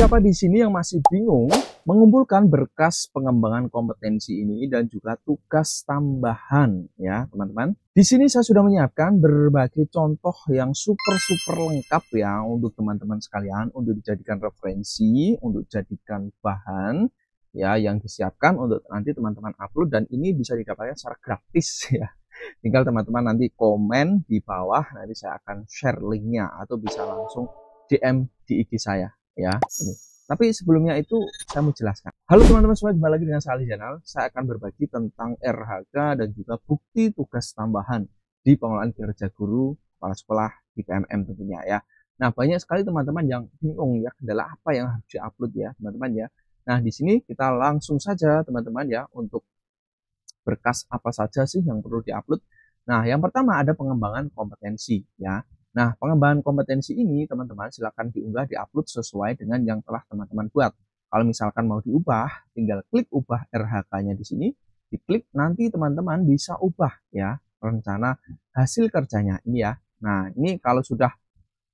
Siapa di sini yang masih bingung mengumpulkan berkas pengembangan kompetensi ini dan juga tugas tambahan ya teman-teman. Di sini saya sudah menyiapkan berbagai contoh yang super lengkap ya untuk teman-teman sekalian, untuk dijadikan referensi, untuk dijadikan bahan ya yang disiapkan untuk nanti teman-teman upload, dan ini bisa didapatkan secara gratis ya. Tinggal teman-teman nanti komen di bawah, nanti saya akan share linknya atau bisa langsung DM di IG saya ya ini. Tapi sebelumnya itu saya mau jelaskan. Halo teman-teman semua, jumpa lagi dengan saya Ali Zainal. Saya akan berbagi tentang RHK dan juga bukti tugas tambahan di pengelolaan kinerja guru kepala sekolah di PMM tentunya ya. Nah, banyak sekali teman-teman yang bingung ya, kendala apa yang harus diupload ya teman-teman ya. Nah, di sini kita langsung saja teman-teman ya, untuk berkas apa saja sih yang perlu diupload. Nah, yang pertama ada pengembangan kompetensi ya. Nah, pengembangan kompetensi ini teman-teman silakan diunggah, diupload sesuai dengan yang telah teman-teman buat. Kalau misalkan mau diubah, tinggal klik ubah RHK-nya di sini, diklik, nanti teman-teman bisa ubah ya rencana hasil kerjanya ini ya. Nah, ini kalau sudah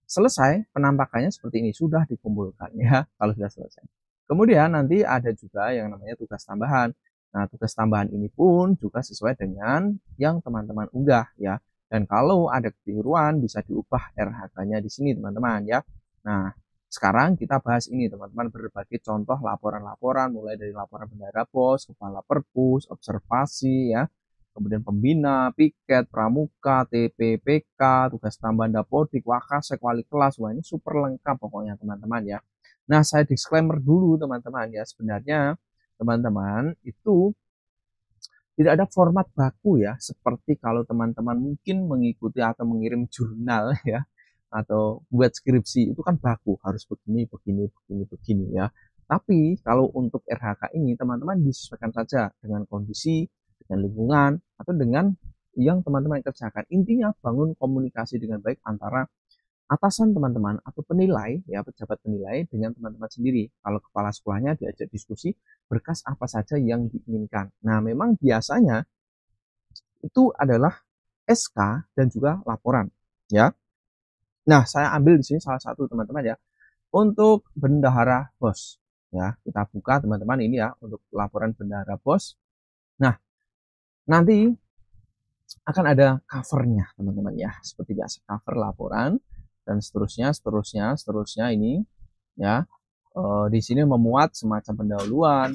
selesai penampakannya seperti ini, sudah dikumpulkan ya kalau sudah selesai. Kemudian nanti ada juga yang namanya tugas tambahan. Nah, tugas tambahan ini pun juga sesuai dengan yang teman-teman unggah ya. Dan kalau ada kekeliruan bisa diubah RHK-nya di sini teman-teman ya. Nah, sekarang kita bahas ini teman-teman, berbagai contoh laporan-laporan mulai dari laporan bendahara BOS, kepala perpus, observasi ya, kemudian pembina, piket, pramuka, TPPK, tugas tambahan dapodik, wakasek, wali kelas. Wah, ini super lengkap pokoknya teman-teman ya. Nah, saya disclaimer dulu teman-teman ya, sebenarnya teman-teman itu tidak ada format baku ya, seperti kalau teman-teman mungkin mengikuti atau mengirim jurnal ya, atau buat skripsi itu kan baku, harus begini, begini ya. Tapi kalau untuk RHK ini teman-teman disesuaikan saja dengan kondisi, dengan lingkungan, atau dengan yang teman-teman kerjakan. Intinya bangun komunikasi dengan baik antara atasan teman-teman atau penilai ya, pejabat penilai dengan teman-teman sendiri. Kalau kepala sekolahnya diajak diskusi berkas apa saja yang diinginkan. Nah, memang biasanya itu adalah SK dan juga laporan ya. Nah, saya ambil di sini salah satu teman-teman ya, untuk bendahara BOS ya. Kita buka teman-teman ini ya, untuk laporan bendahara BOS. Nah, nanti akan ada covernya teman-teman ya, seperti biasa cover laporan dan seterusnya ini ya. Di sini memuat semacam pendahuluan,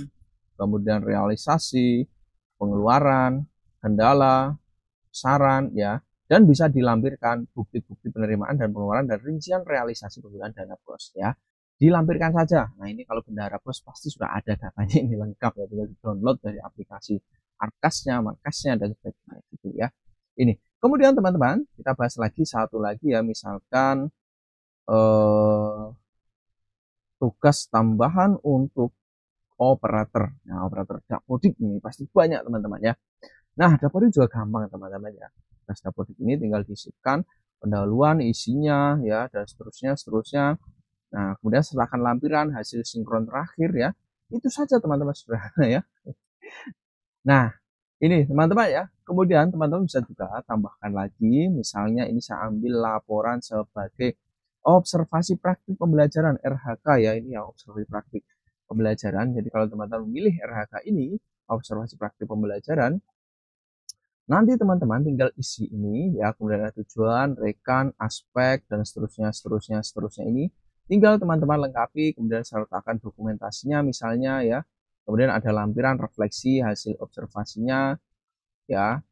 kemudian realisasi, pengeluaran, kendala, saran ya, dan bisa dilampirkan bukti-bukti penerimaan dan pengeluaran dan rincian realisasi penggunaan dana BOS ya. Dilampirkan saja. Nah, ini kalau bendahara BOS pasti sudah ada datanya, ini lengkap ya, tinggal di-download dari aplikasi Arkasnya, Markasnya dan sebagainya gitu ya. Ini. Kemudian teman-teman, kita bahas lagi satu lagi ya, misalkan tugas tambahan untuk operator. Nah, operator dapodik ini pasti banyak teman-teman ya. Nah, dapodik juga gampang teman-teman ya. Tugas dapodik ini tinggal diisikan pendahuluan, isinya ya, dan seterusnya. Nah, kemudian serahkan lampiran hasil sinkron terakhir ya. Itu saja teman-teman, sederhana ya. Nah, ini teman-teman ya. Kemudian teman-teman bisa juga tambahkan lagi, misalnya ini saya ambil laporan sebagai observasi praktik pembelajaran RHK ya, ini ya, observasi praktik pembelajaran. Jadi kalau teman-teman memilih RHK ini, observasi praktik pembelajaran, nanti teman-teman tinggal isi ini ya, kemudian ada tujuan, rekan, aspek, dan seterusnya ini. Tinggal teman-teman lengkapi, kemudian sertakan dokumentasinya misalnya ya. Kemudian ada lampiran refleksi hasil observasinya ya,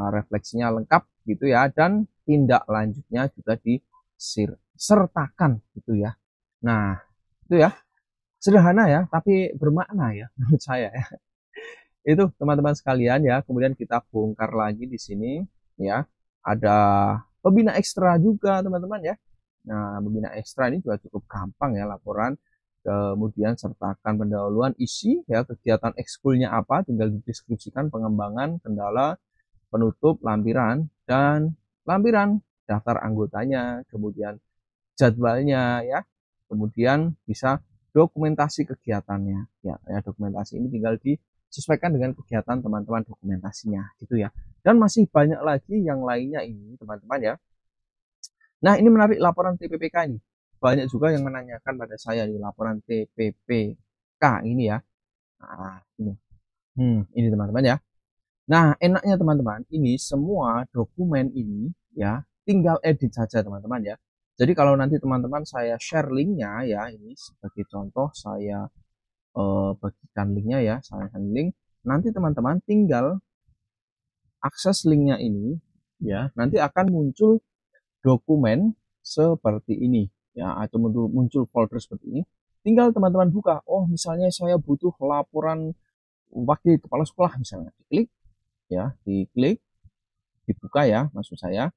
refleksinya lengkap gitu ya, dan tindak lanjutnya juga disertakan gitu ya. Nah, itu ya, sederhana ya, tapi bermakna ya menurut saya ya. Itu teman-teman sekalian ya. Kemudian kita bongkar lagi di sini ya, ada pembina ekstra juga teman-teman ya. Nah, pembina ekstra ini juga cukup gampang ya, laporan, kemudian sertakan pendahuluan, isi ya, kegiatan ekskulnya apa, tinggal dideskripsikan, pengembangan, kendala, penutup, lampiran, dan lampiran daftar anggotanya, kemudian jadwalnya ya, kemudian bisa dokumentasi kegiatannya ya. Dokumentasi ini tinggal disesuaikan dengan kegiatan teman-teman dokumentasinya gitu ya. Dan masih banyak lagi yang lainnya ini teman-teman ya. Nah, ini menarik laporan TPPK ini. banyak juga yang menanyakan pada saya di laporan TPPK ini ya. Nah, ini teman-teman ya. Nah, enaknya teman-teman, ini semua dokumen ini ya tinggal edit saja teman-teman ya. Jadi kalau nanti teman-teman saya share linknya ya, ini sebagai contoh saya bagikan linknya ya, saya link. Nanti teman-teman tinggal akses linknya ini ya, nanti akan muncul dokumen seperti ini ya, atau muncul folder seperti ini. Tinggal teman-teman buka. Oh, misalnya saya butuh laporan wakil kepala sekolah misalnya, diklik ya, diklik, dibuka ya, maksud saya.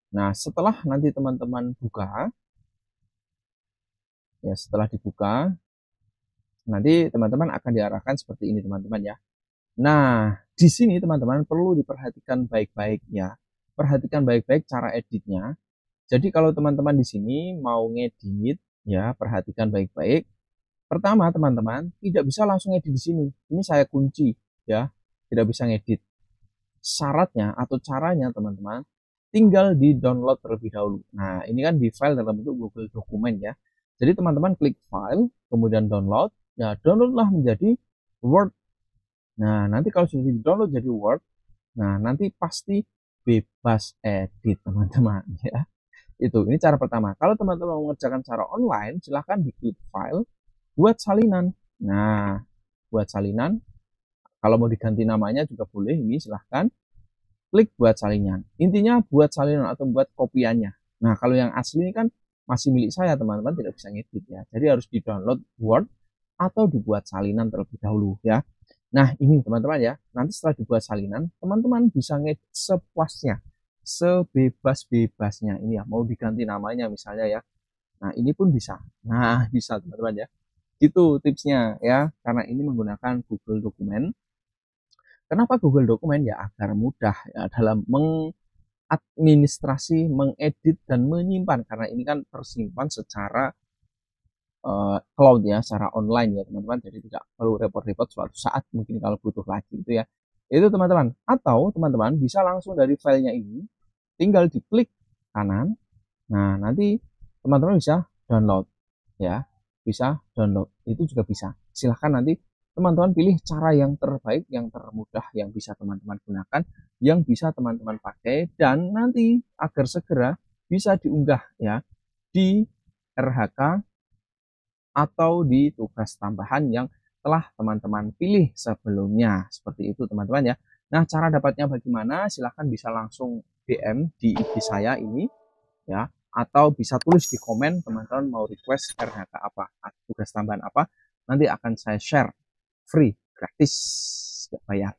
Nah, setelah nanti teman-teman buka ya, setelah dibuka nanti teman-teman akan diarahkan seperti ini teman-teman ya. Nah, di sini teman-teman perlu diperhatikan baik-baik ya. Perhatikan baik-baik cara editnya. Jadi kalau teman-teman di sini mau ngedit ya, perhatikan baik-baik. Pertama, teman-teman tidak bisa langsung edit di sini. Ini saya kunci ya, tidak bisa ngedit. Syaratnya atau caranya teman-teman tinggal di download terlebih dahulu. Nah, ini kan di file dalam bentuk Google Dokumen ya. Jadi teman-teman klik file, kemudian download. Ya, downloadlah menjadi Word. Nah, nanti kalau sudah di-download jadi Word, nah nanti pasti bebas edit teman-teman ya. Ini cara pertama. Kalau teman-teman mengerjakan cara online, silahkan diklik file, buat salinan. Nah, buat salinan, kalau mau diganti namanya juga boleh, ini silahkan klik buat salinan. Intinya buat salinan atau buat kopiannya. Nah, kalau yang asli ini kan masih milik saya, teman-teman tidak bisa ngedit ya. Jadi harus di-download Word atau dibuat salinan terlebih dahulu ya. Nah, ini teman-teman ya. Nanti setelah dibuat salinan, teman-teman bisa ngedit sepuasnya, sebebas-bebasnya. Ini ya, mau diganti namanya misalnya ya. Nah, ini pun bisa. Nah, bisa teman-teman ya. Gitu tipsnya ya, karena ini menggunakan Google Dokumen. Kenapa Google Dokumen? Ya agar mudah ya dalam mengadministrasi, mengedit dan menyimpan, karena ini kan tersimpan secara cloud ya, secara online ya teman-teman. Jadi tidak perlu repot-repot suatu saat mungkin kalau butuh lagi itu ya. Itu teman-teman. Atau teman-teman bisa langsung dari filenya ini tinggal diklik kanan. Nah, nanti teman-teman bisa download ya. Bisa download. Itu juga bisa. Silahkan nanti teman-teman pilih cara yang terbaik, yang termudah, yang bisa teman-teman gunakan, yang bisa teman-teman pakai, dan nanti agar segera bisa diunggah ya di RHK atau di tugas tambahan yang telah teman-teman pilih sebelumnya. Seperti itu teman-teman ya. Nah, cara dapatnya bagaimana? Silahkan bisa langsung DM di IG saya ini ya, atau bisa tulis di komen teman-teman mau request RHK apa, tugas tambahan apa, nanti akan saya share free, gratis, tidak bayar.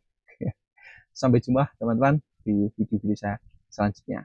Sampai jumpa teman-teman di video-video saya selanjutnya.